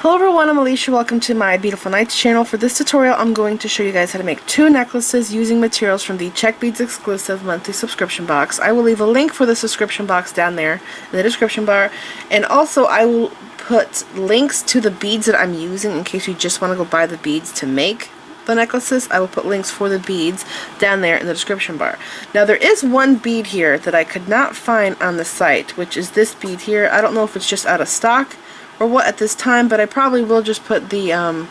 Hello everyone, I'm Alicia. Welcome to my Beautiful Nights channel. For this tutorial, I'm going to show you guys how to make 2 necklaces using materials from the Czech Beads Exclusive monthly subscription box. I will leave a link for the subscription box down there in the description bar, and also I will put links to the beads that I'm using in case you just want to go buy the beads to make the necklaces. I will put links for the beads down there in the description bar. Now there is one bead here that I could not find on the site, which is this bead here. I don't know if it's just out of stock or what at this time, but I probably will just put the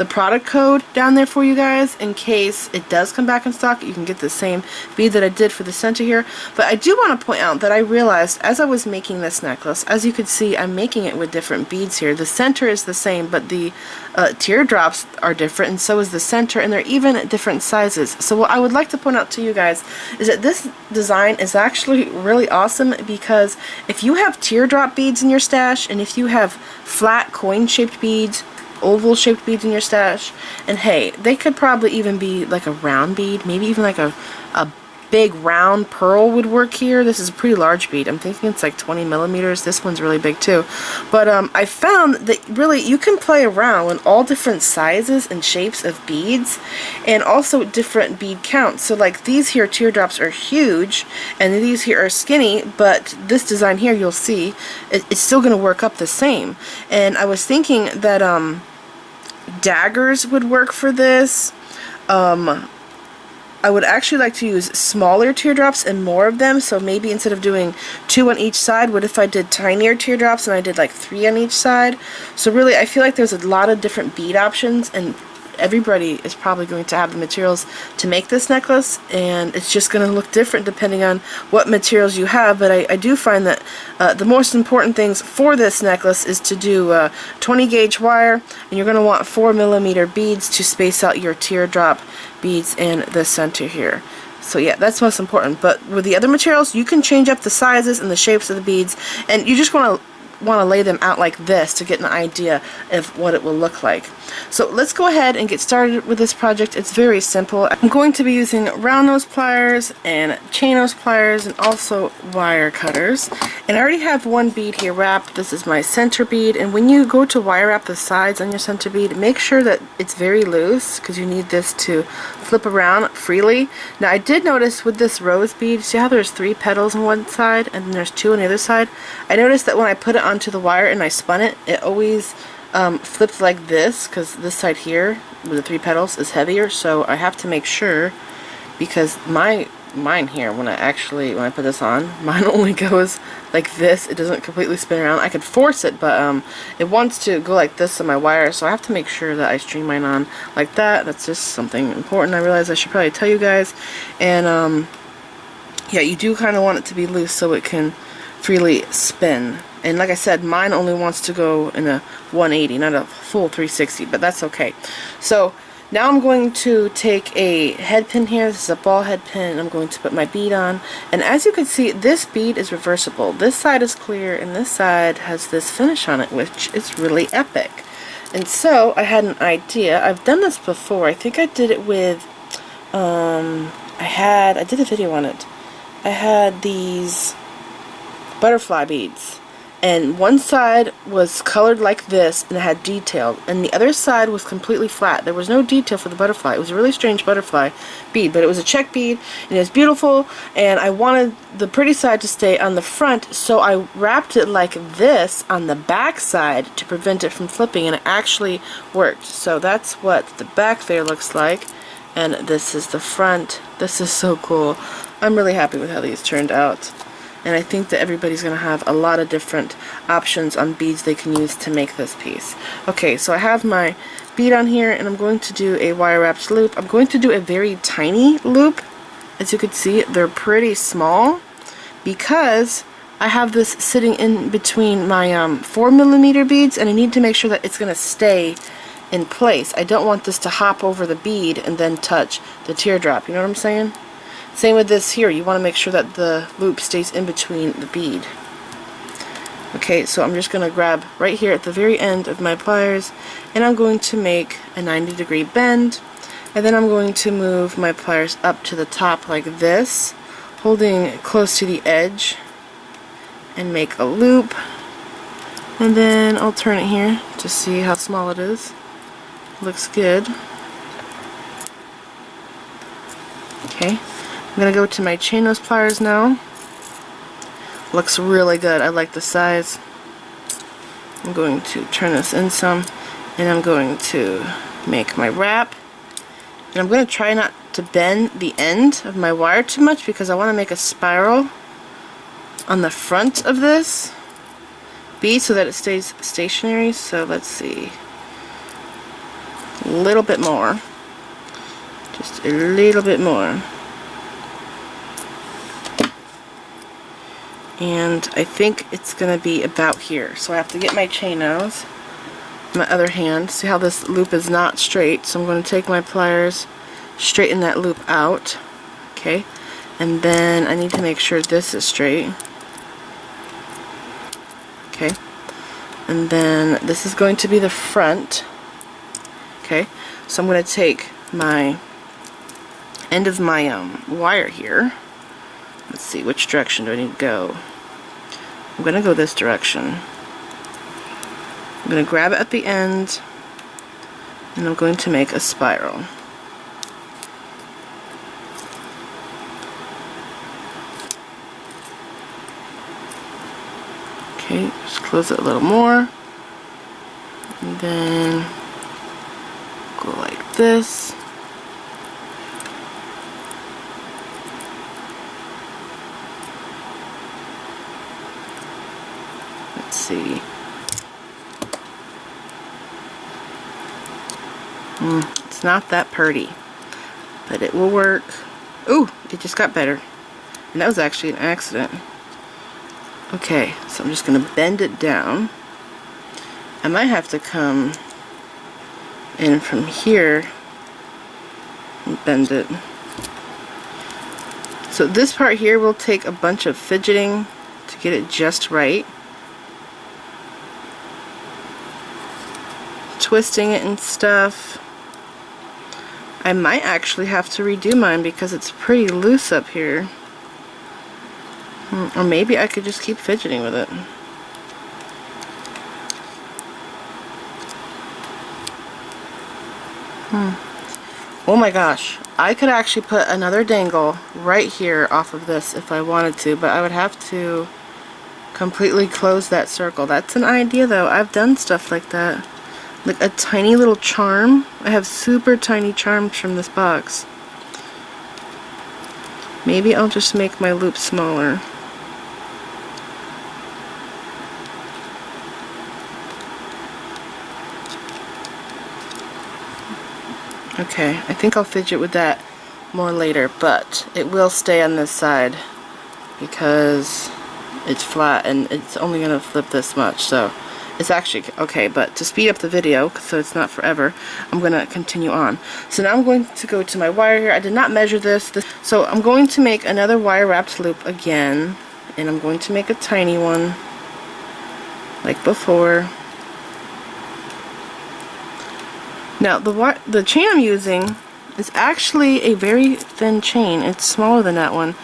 product code down there for you guys in case it does come back in stock. You can get the same bead that I did for the center here. But I do want to point out that I realized as I was making this necklace, as you can see, I'm making it with different beads here. The center is the same, but the teardrops are different, and so is the center, and they're even at different sizes. So what I would like to point out to you guys is that this design is actually really awesome, because if you have teardrop beads in your stash, and if you have flat coin-shaped beads, oval shaped beads in your stash, and hey, they could probably even be like a round bead, maybe even like a big round pearl would work here. This is a pretty large bead. I'm thinking it's like 20 millimeters. This one's really big too. But I found that really you can play around with all different sizes and shapes of beads, and also different bead counts. So like these here teardrops are huge, and these here are skinny, but this design here, you'll see, it's still going to work up the same. And I was thinking that daggers would work for this. I would actually like to use smaller teardrops and more of them, so maybe instead of doing 2 on each side, what if I did tinier teardrops and I did like 3 on each side? So really, I feel like there's a lot of different bead options, and everybody is probably going to have the materials to make this necklace, and it's just going to look different depending on what materials you have. But I do find that the most important things for this necklace is to do 20 gauge wire, and you're going to want 4mm beads to space out your teardrop beads in the center here. So yeah, that's most important. But with the other materials, you can change up the sizes and the shapes of the beads, and you just want to lay them out like this to get an idea of what it will look like. So let's go ahead and get started with this project. It's very simple. I'm going to be using round nose pliers and chain nose pliers, and also wire cutters. And I already have one bead here wrapped. This is my center bead, and when you go to wire wrap the sides on your center bead, make sure that it's very loose, because you need this to flip around freely. Now I did notice with this rose bead, see how there's 3 petals on one side and then there's 2 on the other side? I noticed that when I put it onto the wire and I spun it, it always flipped like this, because this side here with the 3 petals is heavier. So I have to make sure, because mine here, when I put this on, mine only goes like this. It doesn't completely spin around. I could force it, but it wants to go like this on my wire, so I have to make sure that I streamline on like that. That's just something important I realize I should probably tell you guys. And yeah, you do kind of want it to be loose so it can freely spin. And like I said, mine only wants to go in a 180, not a full 360, but that's okay. So now I'm going to take a head pin here. This is a ball head pin, and I'm going to put my bead on. And as you can see, this bead is reversible. This side is clear, and this side has this finish on it, which is really epic. And so I had an idea. I've done this before. I think I did it with, I did a video on it. I had these butterfly beads, and one side was colored like this and it had detail, and the other side was completely flat. There was no detail for the butterfly. It was a really strange butterfly bead, but it was a Czech bead and it was beautiful, and I wanted the pretty side to stay on the front, so I wrapped it like this on the back side to prevent it from flipping, and it actually worked. So that's what the back there looks like, and this is the front. This is so cool. I'm really happy with how these turned out. And I think that everybody's going to have a lot of different options on beads they can use to make this piece. Okay, so I have my bead on here, and I'm going to do a wire wrapped loop. I'm going to do a very tiny loop. As you can see, they're pretty small, because I have this sitting in between my 4mm beads, and I need to make sure that it's going to stay in place. I don't want this to hop over the bead and then touch the teardrop. You know what I'm saying? Same with this here. You want to make sure that the loop stays in between the bead. Okay, so I'm just going to grab right here at the very end of my pliers, and I'm going to make a 90-degree bend, and then I'm going to move my pliers up to the top like this, holding close to the edge, and make a loop, and then I'll turn it here to see how small it is. Looks good. Okay, I'm gonna go to my chain nose pliers now. Looks really good. I like the size. I'm going to turn this in some, and I'm going to make my wrap. And I'm going to try not to bend the end of my wire too much because I want to make a spiral on the front of this bead so that it stays stationary. So let's see. A little bit more. Just a little bit more. And I think it's going to be about here. So I have to get my chain nose, my other hand. See how this loop is not straight? So I'm going to take my pliers, straighten that loop out. Okay, and then I need to make sure this is straight. Okay, and then this is going to be the front. Okay, so I'm going to take my end of my wire here. Let's see, which direction do I need to go? I'm going to go this direction. I'm going to grab it at the end, and I'm going to make a spiral. Okay, just close it a little more, and then go like this. Let's see. It's not that pretty, but it will work. Ooh, it just got better. And that was actually an accident. Okay, so I'm just going to bend it down. I might have to come in from here and bend it. So this part here will take a bunch of fidgeting to get it just right. Twisting it and stuff. I might actually have to redo mine because it's pretty loose up here. Or maybe I could just keep fidgeting with it. Oh my gosh, I could actually put another dangle right here off of this if I wanted to, but I would have to completely close that circle. That's an idea though. I've done stuff like that. Like a tiny little charm. I have super tiny charms from this box. Maybe I'll just make my loop smaller. Okay, I think I'll fidget with that more later, but it will stay on this side because it's flat and it's only going to flip this much, so it's actually okay. But to speed up the video, so it's not forever, I'm going to continue on. So now I'm going to go to my wire here. I did not measure this, so I'm going to make another wire wrapped loop again, and I'm going to make a tiny one like before. Now the chain I'm using is actually a very thin chain. It's smaller than that one.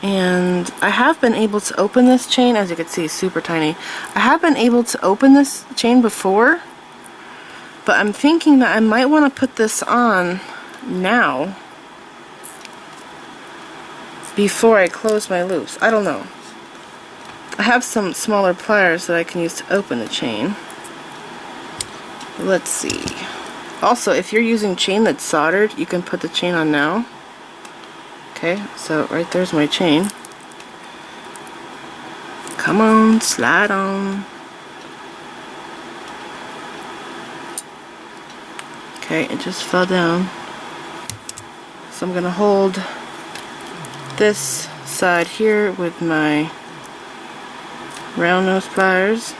And I have been able to open this chain, as you can see, super tiny. I have been able to open this chain before, but I'm thinking that I might want to put this on now before I close my loops. I don't know. I have some smaller pliers that I can use to open the chain. Let's see. Also, if you're using chain that's soldered, you can put the chain on now. Okay, so right there's my chain. Come on, slide on. Okay, it just fell down. So I'm gonna hold this side here with my round nose pliers,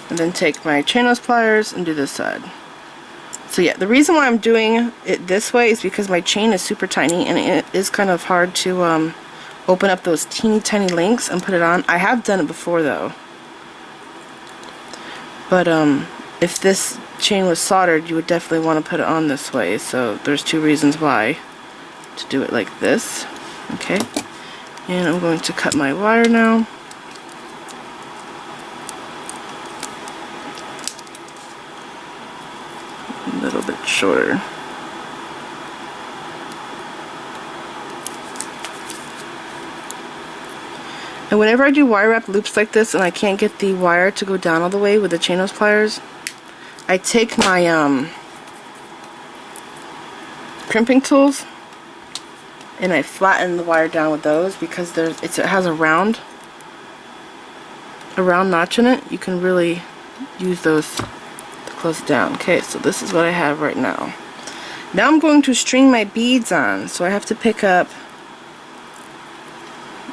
and then take my chain nose pliers and do this side. So yeah, the reason why I'm doing it this way is because my chain is super tiny and it is kind of hard to open up those teeny tiny links and put it on. I have done it before though. But if this chain was soldered, you would definitely want to put it on this way. So there's two reasons why to do it like this. Okay, and I'm going to cut my wire now. shorter. And whenever I do wire wrap loops like this and I can't get the wire to go down all the way with the chain nose pliers, I take my crimping tools and I flatten the wire down with those, because it has a round notch in it. You can really use those to close it down. Okay, so this is what I have right now. Now I'm going to string my beads on, so I have to pick up,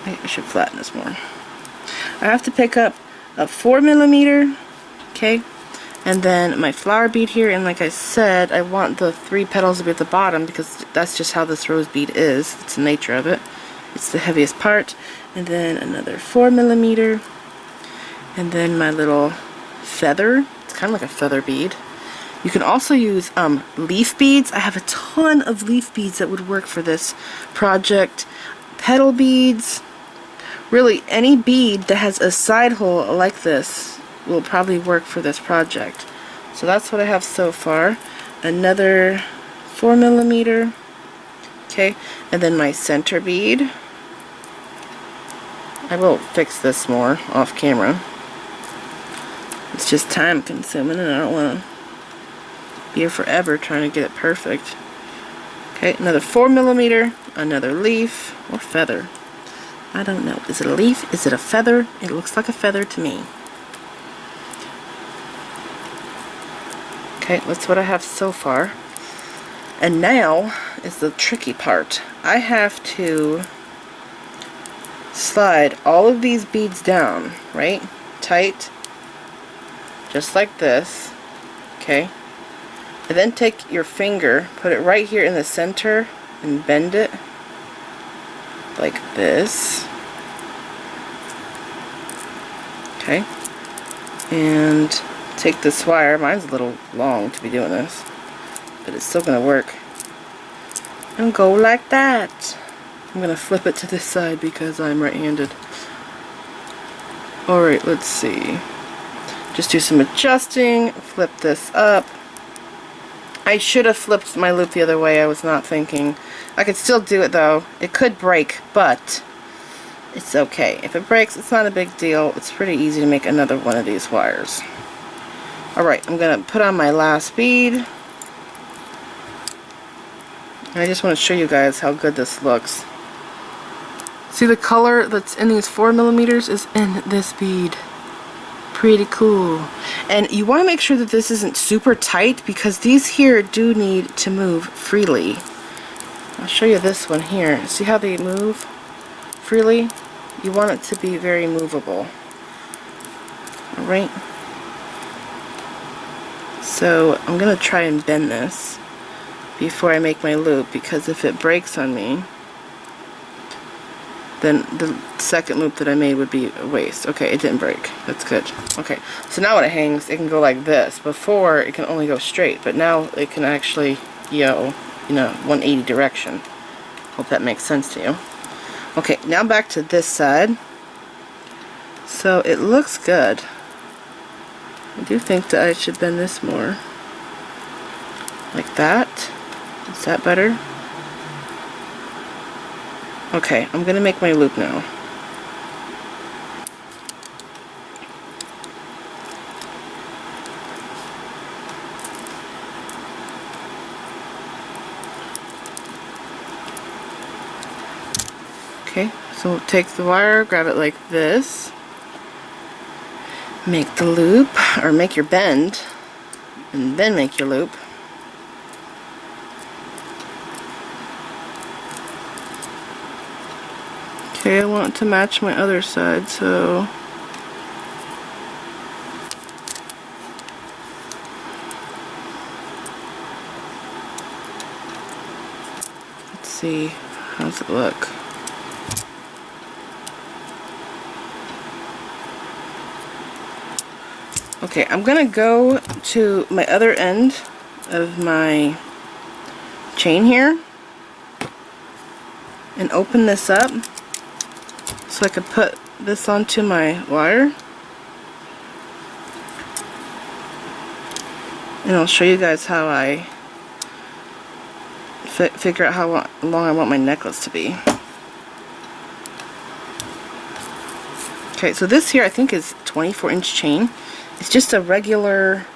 I should flatten this more. I have to pick up a 4mm, okay, and then my flower bead here, and like I said, I want the 3 petals to be at the bottom because that's just how this rose bead is. It's the nature of it. It's the heaviest part. And then another 4mm, and then my little feather. It's kind of like a feather bead. You can also use leaf beads. I have a ton of leaf beads that would work for this project. Petal beads. Really, any bead that has a side hole like this will probably work for this project. So that's what I have so far. Another 4mm. Okay, and then my center bead. I will fix this more off camera. It's just time consuming and I don't want to be here forever trying to get it perfect. Okay, another 4mm, another leaf or feather. I don't know. Is it a leaf? Is it a feather? It looks like a feather to me. Okay, that's what I have so far. And now is the tricky part. I have to slide all of these beads down, right? Tight. Just like this. Okay. And then take your finger, put it right here in the center, and bend it like this. Okay. And take this wire. Mine's a little long to be doing this, but it's still going to work. And go like that. I'm going to flip it to this side because I'm right-handed. Alright, let's see. Just do some adjusting. Flip this up. I should have flipped my loop the other way. I was not thinking. I could still do it though. It could break, but it's okay. If it breaks, it's not a big deal. It's pretty easy to make another one of these wires. Alright, I'm going to put on my last bead. And I just want to show you guys how good this looks. See, the color that's in these 4mm is in this bead. Pretty cool. And you want to make sure that this isn't super tight because these here do need to move freely. I'll show you this one here. See how they move freely? You want it to be very movable. Alright. So I'm going to try and bend this before I make my loop, because if it breaks on me, then the second loop that I made would be a waste. Okay, it didn't break. That's good. Okay, so now when it hangs, it can go like this. Before, it can only go straight, but now it can actually go, 180 direction. Hope that makes sense to you. Okay, now back to this side. So it looks good. I do think that I should bend this more. Like that. Is that better? Okay, I'm gonna make my loop now. Okay, so take the wire, grab it like this, make the loop, or make your bend, and then make your loop. Okay, I want it to match my other side, so let's see, how's it look? Okay, I'm gonna go to my other end of my chain here and open this up so I could put this onto my wire, and I'll show you guys how I figure out how long I want my necklace to be. Okay, so this here I think is 24-inch chain. It's just a regular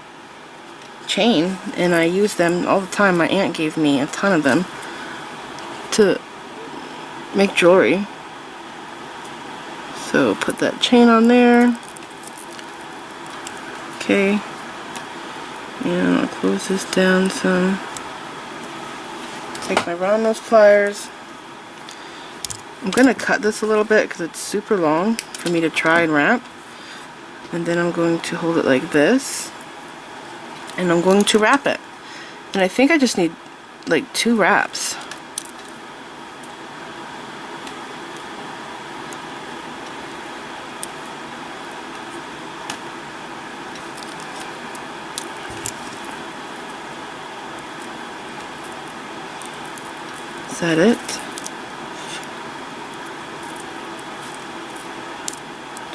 chain, and I use them all the time. My aunt gave me a ton of them to make jewelry. So put that chain on there. Okay, and I'll close this down some. Take my round nose pliers. I'm going to cut this a little bit because it's super long for me to try and wrap. And then I'm going to hold it like this. And I'm going to wrap it. And I think I just need like 2 wraps. Is that it?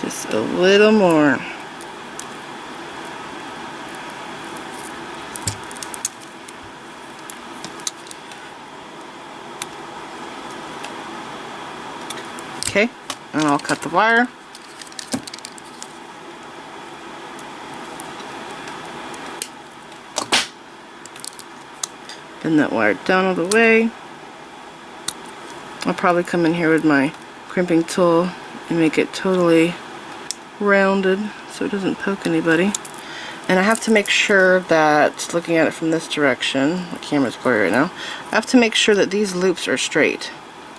Just a little more. Okay, and I'll cut the wire. Bend that wire down all the way. I'll probably come in here with my crimping tool and make it totally rounded so it doesn't poke anybody. And I have to make sure that, looking at it from this direction, the camera's blurry right now, I have to make sure that these loops are straight.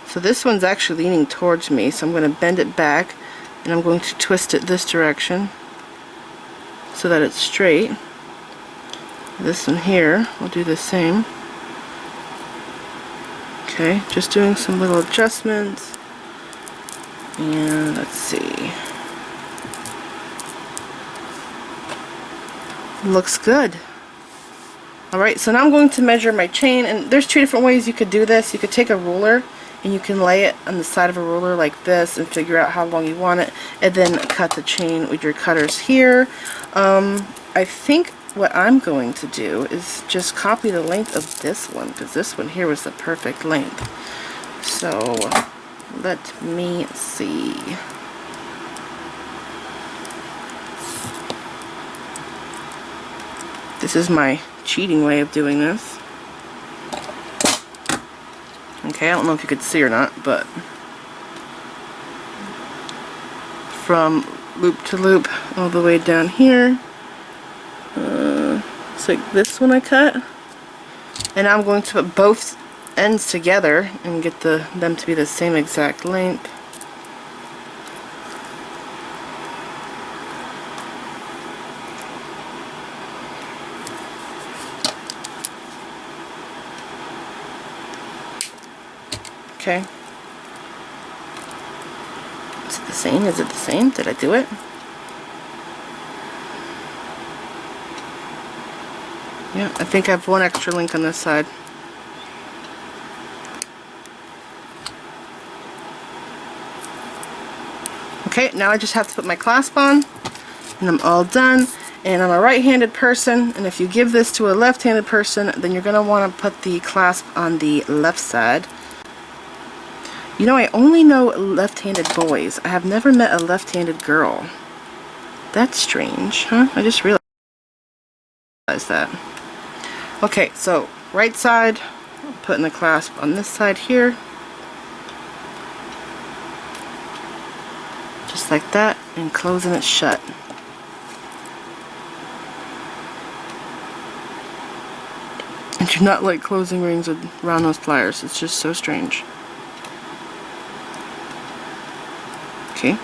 So this one's actually leaning towards me, so I'm going to bend it back and I'm going to twist it this direction so that it's straight. This one here, I'll do the same. Okay, just doing some little adjustments. And let's see. Looks good. Alright, so now I'm going to measure my chain, and there's 2 different ways you could do this. You could take a ruler and you can lay it on the side of a ruler like this and figure out how long you want it, and then cut the chain with your cutters here. I think what I'm going to do is just copy the length of this one, because this one here was the perfect length. So let me see. This is my cheating way of doing this. Okay, I don't know if you could see or not, but from loop to loop all the way down here, it's like this one I cut, and I'm going to put both ends together and get them to be the same exact length. Okay. Is it the same? Is it the same? Did I do it? Yeah, I think I have 1 extra link on this side. Okay, now I just have to put my clasp on, and I'm all done. And I'm a right-handed person, and if you give this to a left-handed person, then you're going to want to put the clasp on the left side. You know, I only know left-handed boys. I have never met a left-handed girl. That's strange, huh? I just realized that. Okay, so right side, putting the clasp on this side here. Just like that, and closing it shut. I do not like closing rings with round nose pliers. It's just so strange. Okay.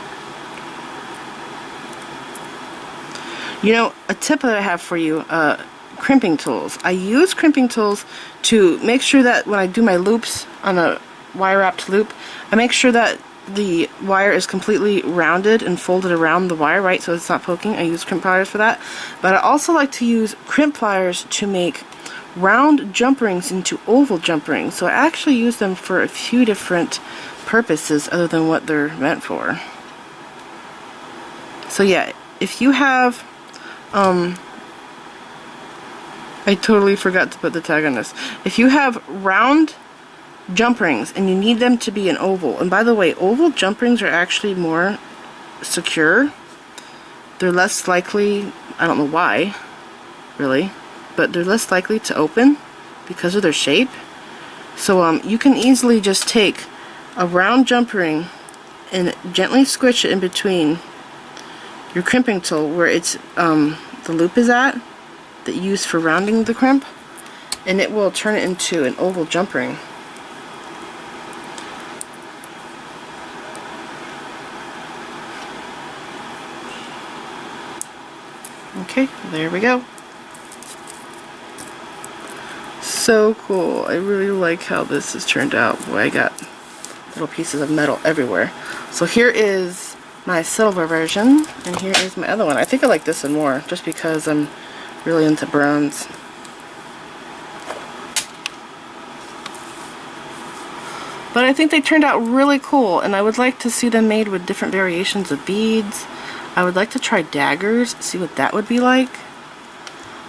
You know, a tip that I have for you, crimping tools. I use crimping tools to make sure that when I do my loops on a wire wrapped loop, I make sure that the wire is completely rounded and folded around the wire, right, so it's not poking. I use crimp pliers for that. But I also like to use crimp pliers to make round jump rings into oval jump rings. So I actually use them for a few different purposes other than what they're meant for. So yeah, if you have I totally forgot to put the tag on this. If you have round jump rings and you need them to be an oval, and by the way, oval jump rings are actually more secure. They're less likely, I don't know why, really, but they're less likely to open because of their shape. So you can easily just take a round jump ring and gently squish it in between your crimping tool where it's the loop is at that you use for rounding the crimp, and it will turn it into an oval jump ring. Okay, there we go. So cool. I really like how this has turned out. Boy, I got little pieces of metal everywhere. So here is my silver version, and here is my other one. I think I like this one more, just because I'm really into bronze. But I think they turned out really cool, and I would like to see them made with different variations of beads. I would like to try daggers, see what that would be like.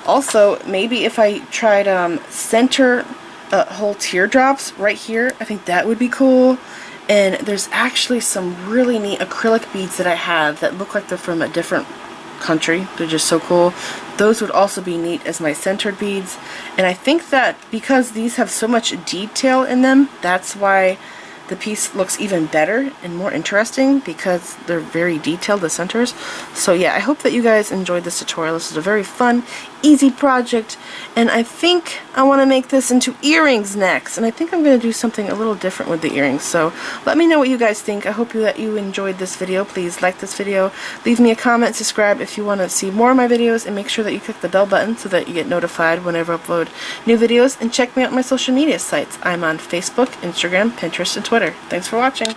Also, maybe if I tried center whole teardrops right here, I think that would be cool. And there's actually some really neat acrylic beads that I have that look like they're from a different country. They're just so cool. Those would also be neat as my centered beads. And I think that because these have so much detail in them, that's why the piece looks even better and more interesting, because they're very detailed, the centers. So yeah, I hope that you guys enjoyed this tutorial. This is a very fun, easy project, and I think I want to make this into earrings next, and I think I'm going to do something a little different with the earrings. So let me know what you guys think. I hope that you enjoyed this video. Please like this video, leave me a comment, subscribe if you want to see more of my videos, and make sure that you click the bell button so that you get notified whenever I upload new videos, and check me out on my social media sites. I'm on Facebook, Instagram, Pinterest, and Twitter. Thanks for watching.